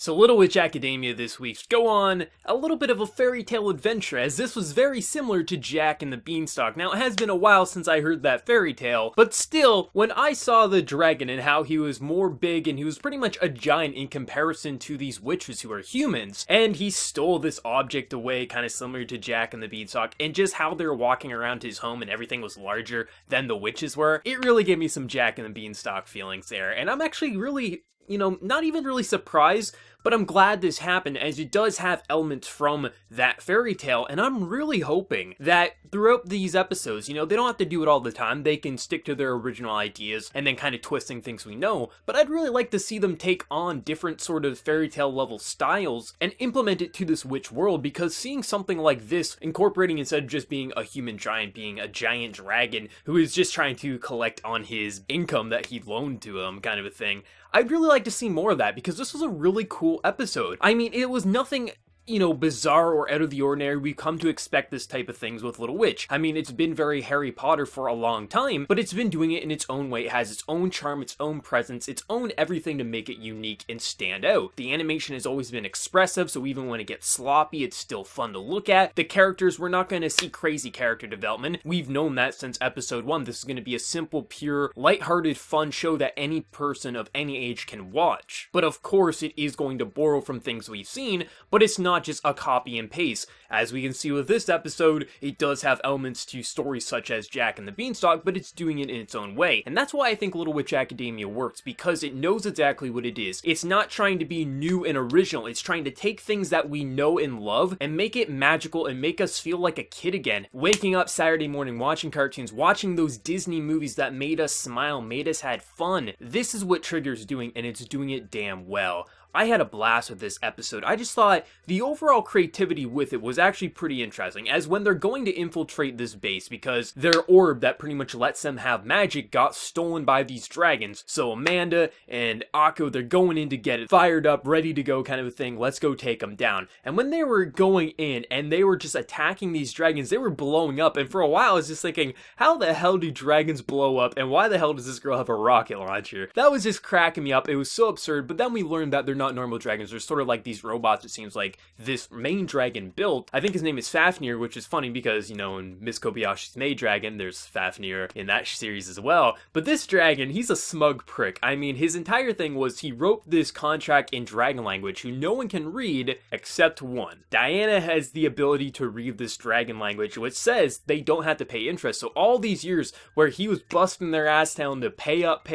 So Little Witch Academia this week go on a little bit of a fairy tale adventure, as this was very similar to Jack and the Beanstalk. Now, it has been a while since I heard that fairy tale, but still, when I saw the dragon and how he was more big and he was pretty much a giant in comparison to these witches who are humans, and he stole this object away, kind of similar to Jack and the Beanstalk, and just how they were walking around his home and everything was larger than the witches were, it really gave me some Jack and the Beanstalk feelings there, and I'm actually really, not even really surprised, but I'm glad this happened, as it does have elements from that fairy tale, and I'm really hoping that throughout these episodes, they don't have to do it all the time, they can stick to their original ideas, and then kind of twisting things we know, but I'd really like to see them take on different sort of fairy tale level styles, and implement it to this witch world, because seeing something like this, incorporating instead of just being a human giant, being a giant dragon, who is just trying to collect on his income that he loaned to him, kind of a thing, I'd really like to see more of that, because this was a really cool episode. I mean, it was nothing, bizarre or out of the ordinary. We've come to expect this type of things with Little Witch. I mean, it's been very Harry Potter for a long time, but it's been doing it in its own way. It has its own charm, its own presence, its own everything to make it unique and stand out. The animation has always been expressive, so even when it gets sloppy, it's still fun to look at. The characters, we're not going to see crazy character development. We've known that since episode 1. This is going to be a simple, pure, lighthearted, fun show that any person of any age can watch. But of course, it is going to borrow from things we've seen, but it's not just a copy and paste. As we can see with this episode, it does have elements to stories such as Jack and the Beanstalk, but it's doing it in its own way. And that's why I think Little Witch Academia works, because it knows exactly what it is. It's not trying to be new and original, it's trying to take things that we know and love and make it magical and make us feel like a kid again. Waking up Saturday morning, watching cartoons, watching those Disney movies that made us smile, made us had fun. This is what Trigger's doing, and it's doing it damn well. I had a blast with this episode. I just thought the overall creativity with it was actually pretty interesting, as when they're going to infiltrate this base because their orb that pretty much lets them have magic got stolen by these dragons. So Amanda and Akko, they're going in to get it fired up, ready to go kind of a thing. Let's go take them down. And when they were going in and they were just attacking these dragons, they were blowing up. And for a while I was just thinking, how the hell do dragons blow up? And why the hell does this girl have a rocket launcher? That was just cracking me up. It was so absurd. But then we learned that they're not normal dragons. They're sort of like these robots, it seems like this main dragon built. I think his name is Fafnir, which is funny because, in Miss Kobayashi's Maid Dragon, there's Fafnir in that series as well. But this dragon, he's a smug prick. I mean, his entire thing was he wrote this contract in dragon language who no one can read except one. Diana has the ability to read this dragon language, which says they don't have to pay interest. So all these years where he was busting their ass down to pay up,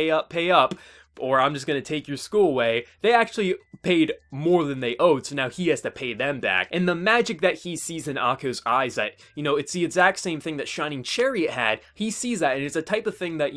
or I'm just going to take your school away, they actually paid more than they owed, so now he has to pay them back. And the magic that he sees in Akko's eyes, that, it's the exact same thing that Shining Chariot had. He sees that, and it's a type of thing that,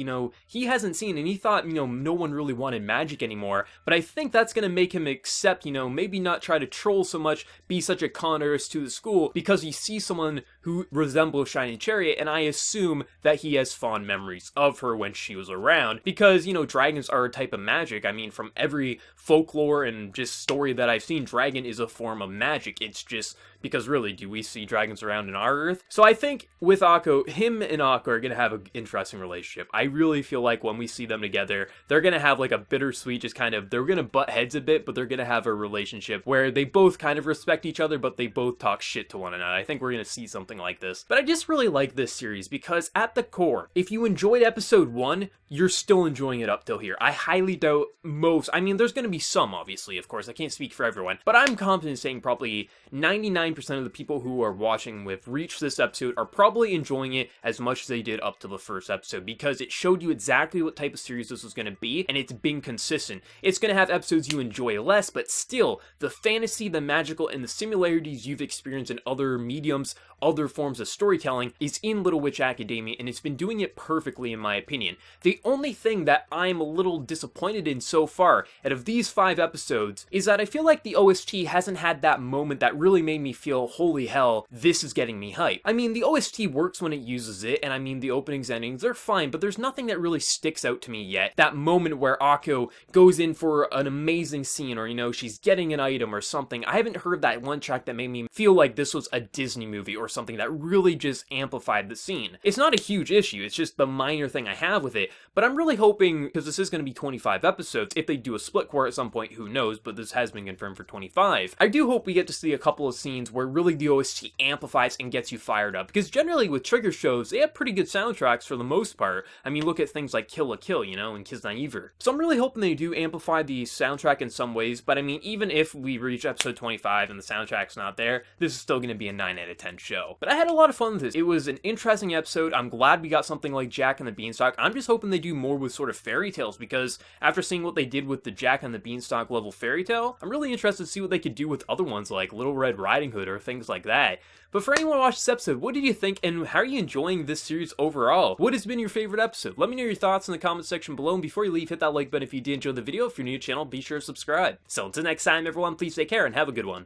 he hasn't seen, and he thought, no one really wanted magic anymore. But I think that's going to make him accept, maybe not try to troll so much, be such a con artist to the school, because he sees someone who resembles Shining Chariot, and I assume that he has fond memories of her when she was around, because, dragons are a type of magic. I mean, from every folklore and just story that I've seen, dragon is a form of magic. It's just because really, do we see dragons around in our Earth? So I think with Akko, him and Akko are going to have an interesting relationship. I really feel like when we see them together, they're going to have like a bittersweet, just kind of, they're going to butt heads a bit, but they're going to have a relationship where they both kind of respect each other, but they both talk shit to one another. I think we're going to see something like this. But I just really like this series because at the core, if you enjoyed episode 1, you're still enjoying it up till here. I highly doubt most, I mean, there's going to be some, obviously, of course, I can't speak for everyone, but I'm confident saying probably 99% of the people who are watching with reached this episode are probably enjoying it as much as they did up to the first episode, because it showed you exactly what type of series this was going to be, and it's been consistent. It's going to have episodes you enjoy less, but still, the fantasy, the magical, and the similarities you've experienced in other mediums, other forms of storytelling, is in Little Witch Academia, and it's been doing it perfectly in my opinion. The only thing that I'm a little disappointed in so far, out of these 5 episodes, is that I feel like the OST hasn't had that moment that really made me feel, holy hell, this is getting me hype. I mean, the OST works when it uses it, and I mean, the openings, endings, they're fine, but there's nothing that really sticks out to me yet. That moment where Akko goes in for an amazing scene, or, she's getting an item or something. I haven't heard that one track that made me feel like this was a Disney movie or something that really just amplified the scene. It's not a huge issue, it's just the minor thing I have with it, but I'm really hoping, because this is going to be 25 episodes, if they do a split core at some point, who knows, but this has been confirmed for 25. I do hope we get to see a couple of scenes where really the OST amplifies and gets you fired up, because generally with Trigger shows, they have pretty good soundtracks for the most part. I mean, look at things like Kill la Kill, you know, and Kiss Naiver. So I'm really hoping they do amplify the soundtrack in some ways, but I mean, even if we reach episode 25 and the soundtrack's not there, this is still going to be a 9 out of 10 show. But I had a lot of fun with this. It was an interesting episode. I'm glad we got something like Jack and the Beanstalk. I'm just hoping they do more with sort of fairy tales, because after seeing what they did with the Jack and the Beanstalk level fairy tale, I'm really interested to see what they could do with other ones like Little Red Riding Hood or things like that. But for anyone who watched this episode, what did you think, and how are you enjoying this series overall? What has been your favorite episode? Let me know your thoughts in the comment section below, and before you leave, hit that like button if you did enjoy the video. If you're new to the channel, be sure to subscribe. So until next time, everyone, please take care and have a good one.